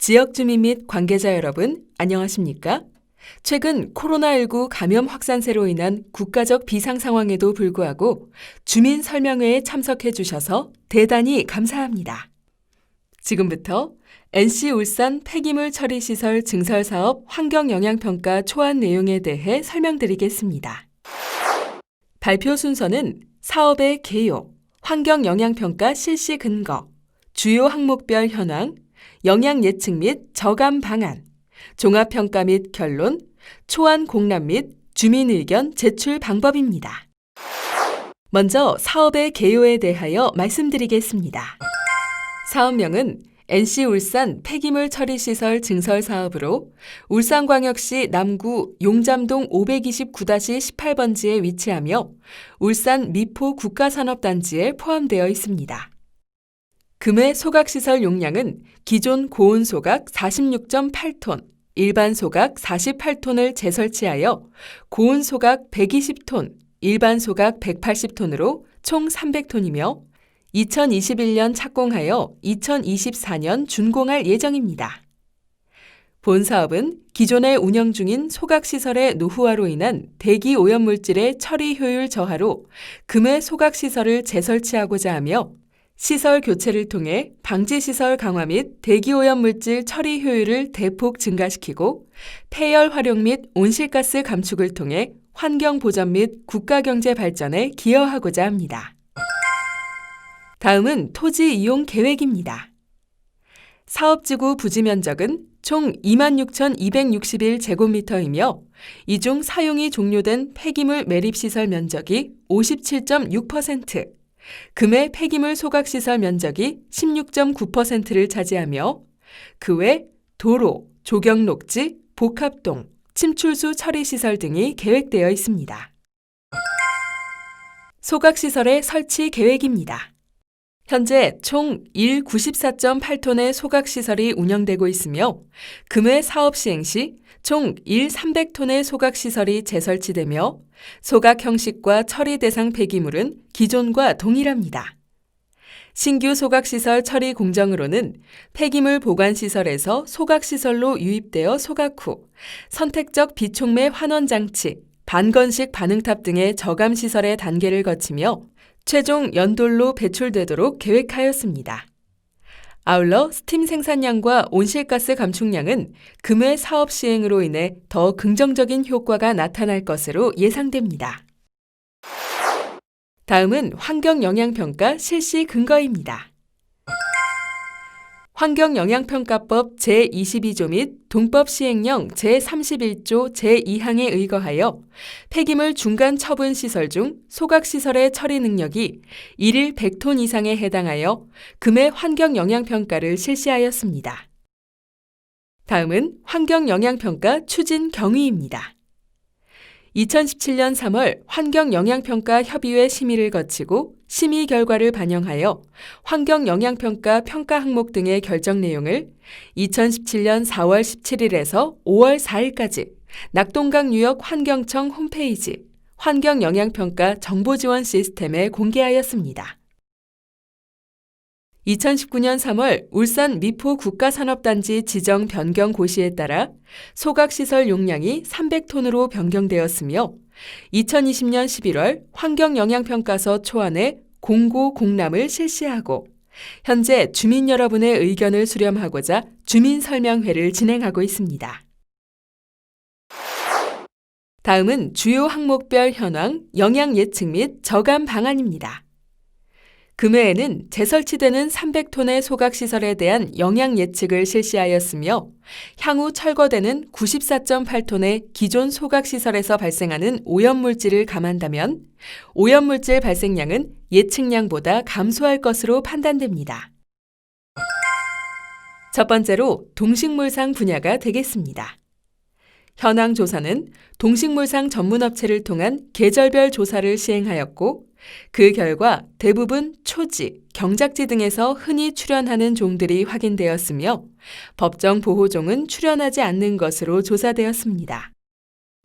지역 주민 및 관계자 여러분, 안녕하십니까? 최근 코로나19 감염 확산세로 인한 국가적 비상 상황에도 불구하고 주민 설명회에 참석해 주셔서 대단히 감사합니다. 지금부터 NC 울산 폐기물 처리 시설 증설 사업 환경 영향평가 초안 내용에 대해 설명드리겠습니다. 발표 순서는 사업의 개요, 환경 영향평가 실시 근거, 주요 항목별 현황, 영향 예측 및 저감 방안, 종합평가 및 결론, 초안 공람 및 주민 의견 제출 방법입니다. 먼저 사업의 개요에 대하여 말씀드리겠습니다. 사업명은 NC 울산 폐기물 처리 시설 증설 사업으로 울산광역시 남구 용잠동 529-18번지에 위치하며 울산 미포 국가산업단지에 포함되어 있습니다. 금의 소각시설 용량은 기존 고온 소각 46.8톤, 일반 소각 48톤을 재설치하여 고온 소각 120톤, 일반 소각 180톤으로 총 300톤이며 2021년 착공하여 2024년 준공할 예정입니다. 본 사업은 기존에 운영 중인 소각시설의 노후화로 인한 대기 오염물질의 처리 효율 저하로 금의 소각시설을 재설치하고자 하며 시설 교체를 통해 방지시설 강화 및 대기오염물질 처리 효율을 대폭 증가시키고 폐열 활용 및 온실가스 감축을 통해 환경 보전 및 국가경제 발전에 기여하고자 합니다. 다음은 토지 이용 계획입니다. 사업지구 부지 면적은 총 26,261제곱미터이며 이 중 사용이 종료된 폐기물 매립시설 면적이 57.6%, 금의 폐기물 소각시설 면적이 16.9%를 차지하며 그 외 도로, 조경녹지, 복합동, 침출수 처리시설 등이 계획되어 있습니다. 소각시설의 설치 계획입니다. 현재 총 94.8톤의 소각시설이 운영되고 있으며 금의 사업 시행 시 총 300톤의 소각시설이 재설치되며 소각 형식과 처리 대상 폐기물은 기존과 동일합니다. 신규 소각시설 처리 공정으로는 폐기물 보관시설에서 소각시설로 유입되어 소각 후 선택적 비촉매 환원장치, 반건식 반응탑 등의 저감시설의 단계를 거치며 최종 연돌로 배출되도록 계획하였습니다. 아울러 스팀 생산량과 온실가스 감축량은 금의 사업 시행으로 인해 더 긍정적인 효과가 나타날 것으로 예상됩니다. 다음은 환경영향평가 실시 근거입니다. 환경영향평가법 제22조 및 동법 시행령 제31조 제2항에 의거하여 폐기물 중간 처분 시설 중 소각시설의 처리 능력이 1일 100톤 이상에 해당하여 금의 환경영향평가를 실시하였습니다. 다음은 환경영향평가 추진 경위입니다. 2017년 3월 환경영향평가 협의회 심의를 거치고 심의 결과를 반영하여 환경영향평가 평가 항목 등의 결정 내용을 2017년 4월 17일에서 5월 4일까지 낙동강유역 환경청 홈페이지 환경영향평가 정보지원 시스템에 공개하였습니다. 2019년 3월 울산 미포 국가산업단지 지정 변경 고시에 따라 소각시설 용량이 300톤으로 변경되었으며 2020년 11월 환경영향평가서 초안에 공고 공람을 실시하고 현재 주민 여러분의 의견을 수렴하고자 주민설명회를 진행하고 있습니다. 다음은 주요 항목별 현황, 영향 예측 및 저감 방안입니다. 금해에는 재설치되는 300톤의 소각시설에 대한 영향 예측을 실시하였으며 향후 철거되는 94.8톤의 기존 소각시설에서 발생하는 오염물질을 감안하면 오염물질 발생량은 예측량보다 감소할 것으로 판단됩니다. 첫 번째로 동식물상 분야가 되겠습니다. 현황 조사는 동식물상 전문업체를 통한 계절별 조사를 시행하였고 그 결과 대부분 초지, 경작지 등에서 흔히 출현하는 종들이 확인되었으며 법정 보호종은 출현하지 않는 것으로 조사되었습니다.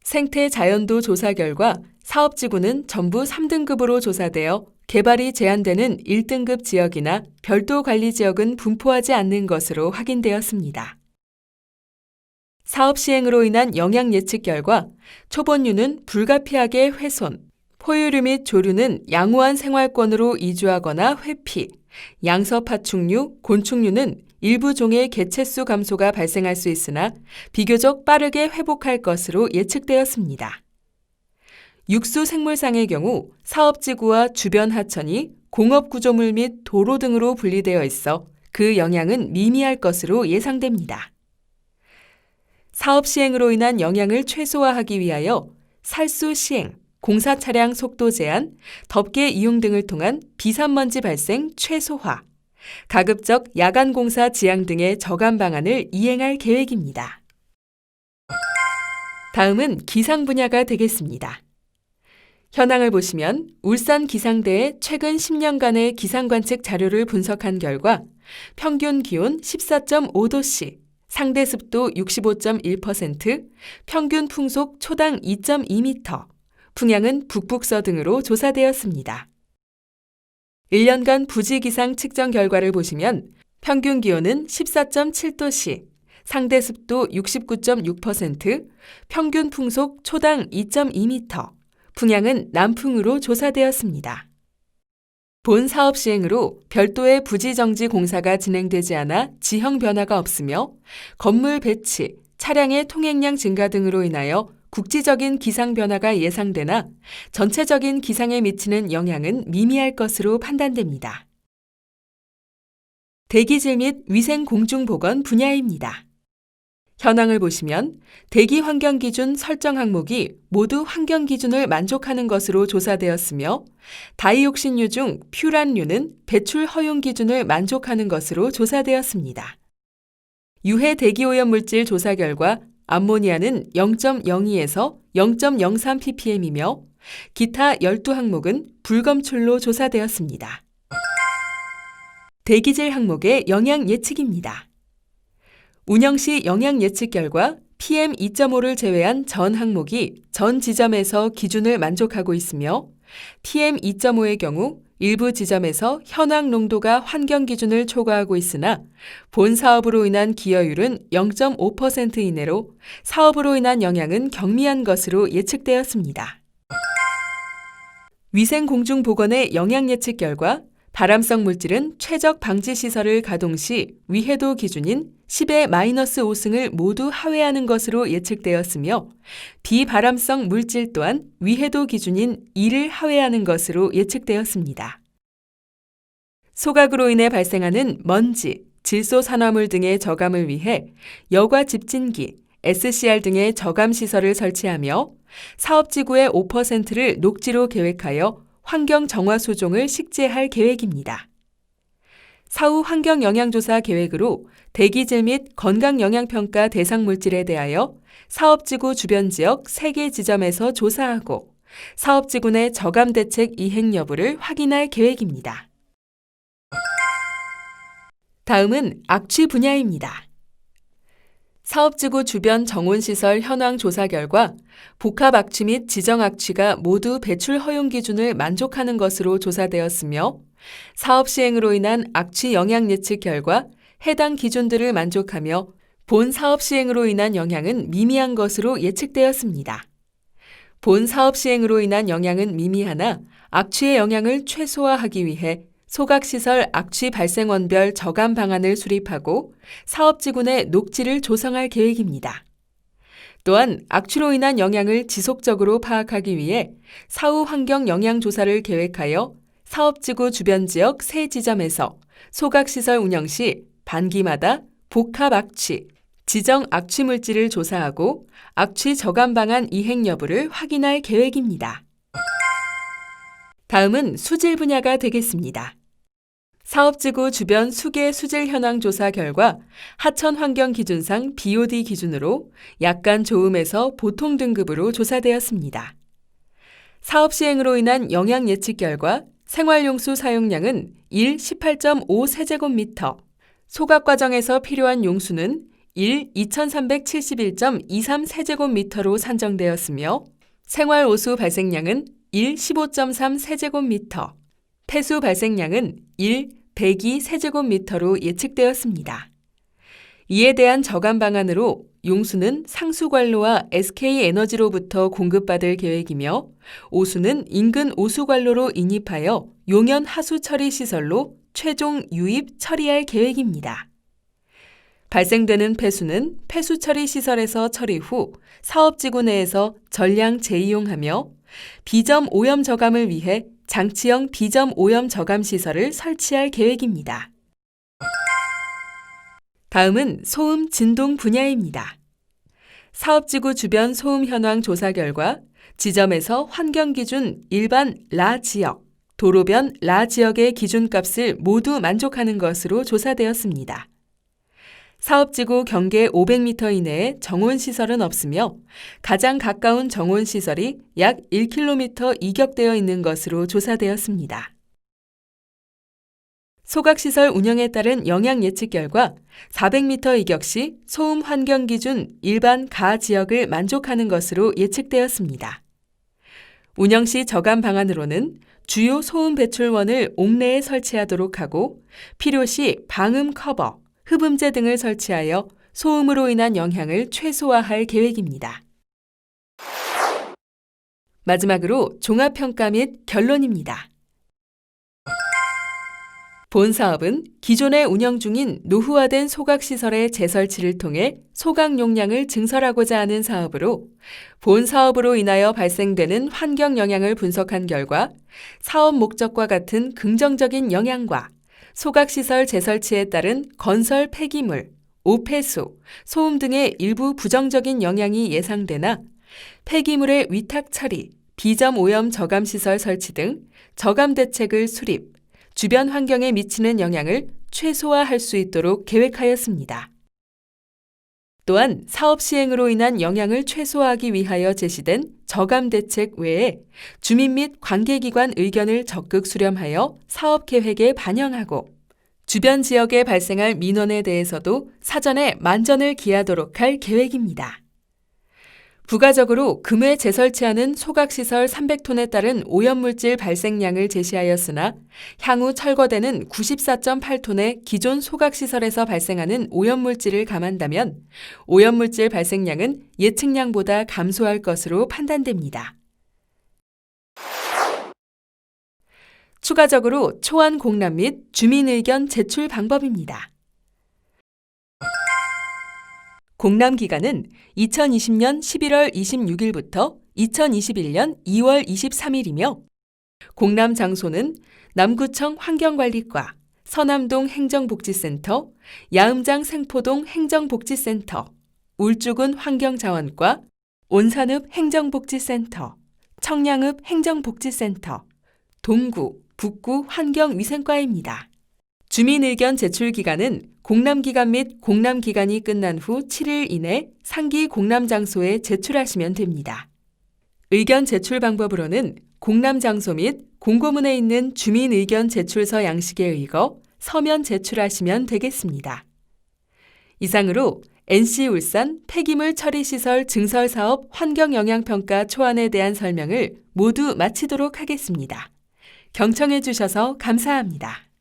생태 자연도 조사 결과 사업지구는 전부 3등급으로 조사되어 개발이 제한되는 1등급 지역이나 별도 관리 지역은 분포하지 않는 것으로 확인되었습니다. 사업 시행으로 인한 영향 예측 결과 초본류는 불가피하게 훼손, 포유류 및 조류는 양호한 생활권으로 이주하거나 회피, 양서파충류, 곤충류는 일부 종의 개체수 감소가 발생할 수 있으나 비교적 빠르게 회복할 것으로 예측되었습니다. 육수 생물상의 경우 사업지구와 주변 하천이 공업구조물 및 도로 등으로 분리되어 있어 그 영향은 미미할 것으로 예상됩니다. 사업 시행으로 인한 영향을 최소화하기 위하여 살수 시행, 공사 차량 속도 제한, 덮개 이용 등을 통한 비산먼지 발생 최소화, 가급적 야간 공사 지양 등의 저감 방안을 이행할 계획입니다. 다음은 기상 분야가 되겠습니다. 현황을 보시면 울산 기상대의 최근 10년간의 기상 관측 자료를 분석한 결과 평균 기온 14.5도씨, 상대 습도 65.1%, 평균 풍속 초당 2.2m, 풍향은 북북서 등으로 조사되었습니다. 1년간 부지기상 측정 결과를 보시면 평균 기온은 14.7도씨, 상대 습도 69.6%, 평균 풍속 초당 2.2m, 풍향은 남풍으로 조사되었습니다. 본 사업 시행으로 별도의 부지정지 공사가 진행되지 않아 지형 변화가 없으며 건물 배치, 차량의 통행량 증가 등으로 인하여 국지적인 기상 변화가 예상되나 전체적인 기상에 미치는 영향은 미미할 것으로 판단됩니다. 대기질 및 위생 공중보건 분야입니다. 현황을 보시면 대기 환경 기준 설정 항목이 모두 환경 기준을 만족하는 것으로 조사되었으며 다이옥신류 중 퓨란류는 배출 허용 기준을 만족하는 것으로 조사되었습니다. 유해 대기오염 물질 조사 결과 암모니아는 0.02에서 0.03ppm이며 기타 12항목은 불검출로 조사되었습니다. 대기질 항목의 영향 예측입니다. 운영시 영향 예측 결과 PM2.5를 제외한 전 항목이 전 지점에서 기준을 만족하고 있으며 TM2.5의 경우 일부 지점에서 현황 농도가 환경 기준을 초과하고 있으나 본 사업으로 인한 기여율은 0.5% 이내로 사업으로 인한 영향은 경미한 것으로 예측되었습니다. 위생공중보건의 영향 예측 결과 발암성 물질은 최적 방지 시설을 가동 시 위해도 기준인 10의 -5승을 모두 하회하는 것으로 예측되었으며 비발암성 물질 또한 위해도 기준인 2를 하회하는 것으로 예측되었습니다. 소각으로 인해 발생하는 먼지, 질소산화물 등의 저감을 위해 여과 집진기, SCR 등의 저감 시설을 설치하며 사업지구의 5%를 녹지로 계획하여 환경 정화 수종을 식재할 계획입니다. 사후 환경 영향조사 계획으로 대기질 및 건강 영향평가 대상 물질에 대하여 사업지구 주변 지역 3개 지점에서 조사하고 사업지구 내 저감 대책 이행 여부를 확인할 계획입니다. 다음은 악취 분야입니다. 사업지구 주변 정온시설 현황 조사 결과 복합 악취 및 지정 악취가 모두 배출 허용 기준을 만족하는 것으로 조사되었으며 사업 시행으로 인한 악취 영향 예측 결과 해당 기준들을 만족하며 본 사업 시행으로 인한 영향은 미미한 것으로 예측되었습니다. 본 사업 시행으로 인한 영향은 미미하나 악취의 영향을 최소화하기 위해 소각시설 악취 발생원별 저감 방안을 수립하고 사업지구 내 녹지를 조성할 계획입니다. 또한 악취로 인한 영향을 지속적으로 파악하기 위해 사후 환경 영향 조사를 계획하여 사업지구 주변 지역 3지점에서 소각시설 운영 시 반기마다 복합 악취, 지정 악취 물질을 조사하고 악취 저감 방안 이행 여부를 확인할 계획입니다. 다음은 수질 분야가 되겠습니다. 사업지구 주변 수계 수질 현황 조사 결과 하천 환경 기준상 BOD 기준으로 약간 좋음에서 보통 등급으로 조사되었습니다. 사업 시행으로 인한 영향 예측 결과 생활용수 사용량은 18.5 세제곱미터, 소각 과정에서 필요한 용수는 2371.23 세제곱미터로 산정되었으며 생활오수 발생량은 15.3 세제곱미터, 폐수 발생량은 102 세제곱미터로 예측되었습니다. 이에 대한 저감 방안으로 용수는 상수관로와 SK에너지로부터 공급받을 계획이며 오수는 인근 오수관로로 인입하여 용연 하수 처리 시설로 최종 유입 처리할 계획입니다. 발생되는 폐수는 폐수 처리 시설에서 처리 후 사업지구 내에서 전량 재이용하며 비점 오염 저감을 위해 장치형 비점 오염 저감 시설을 설치할 계획입니다. 다음은 소음 진동 분야입니다. 사업지구 주변 소음 현황 조사 결과 지점에서 환경기준 일반 라 지역, 도로변 라 지역의 기준값을 모두 만족하는 것으로 조사되었습니다. 사업지구 경계 500m 이내에 정온시설은 없으며 가장 가까운 정온시설이 약 1km 이격되어 있는 것으로 조사되었습니다. 소각시설 운영에 따른 영향 예측 결과 400m 이격 시 소음 환경 기준 일반 가 지역을 만족하는 것으로 예측되었습니다. 운영 시 저감 방안으로는 주요 소음 배출원을 옥내에 설치하도록 하고 필요시 방음 커버, 흡음재 등을 설치하여 소음으로 인한 영향을 최소화할 계획입니다. 마지막으로 종합평가 및 결론입니다. 본 사업은 기존에 운영 중인 노후화된 소각시설의 재설치를 통해 소각 용량을 증설하고자 하는 사업으로 본 사업으로 인하여 발생되는 환경 영향을 분석한 결과 사업 목적과 같은 긍정적인 영향과 소각시설 재설치에 따른 건설 폐기물, 오폐수, 소음 등의 일부 부정적인 영향이 예상되나 폐기물의 위탁 처리, 비점 오염 저감 시설 설치 등 저감 대책을 수립, 주변 환경에 미치는 영향을 최소화할 수 있도록 계획하였습니다. 또한 사업 시행으로 인한 영향을 최소화하기 위하여 제시된 저감 대책 외에 주민 및 관계기관 의견을 적극 수렴하여 사업 계획에 반영하고 주변 지역에 발생할 민원에 대해서도 사전에 만전을 기하도록 할 계획입니다. 부가적으로 금해 재설치하는 소각시설 300톤에 따른 오염물질 발생량을 제시하였으나 향후 철거되는 94.8톤의 기존 소각시설에서 발생하는 오염물질을 감안한다면 오염물질 발생량은 예측량보다 감소할 것으로 판단됩니다. 추가적으로 초안 공람 및 주민 의견 제출 방법입니다. 공람 기간은 2020년 11월 26일부터 2021년 2월 23일이며 공람 장소는 남구청 환경관리과, 서남동 행정복지센터, 야음장 생포동 행정복지센터, 울주군 환경자원과, 온산읍 행정복지센터, 청량읍 행정복지센터, 동구, 북구 환경위생과입니다. 주민 의견 제출 기간은 공람기간 및 공람기간이 끝난 후 7일 이내 상기 공람 장소에 제출하시면 됩니다. 의견 제출 방법으로는 공람 장소 및 공고문에 있는 주민 의견 제출서 양식에 의거 서면 제출하시면 되겠습니다. 이상으로 NC울산 폐기물 처리시설 증설사업 환경영향평가 초안에 대한 설명을 모두 마치도록 하겠습니다. 경청해 주셔서 감사합니다.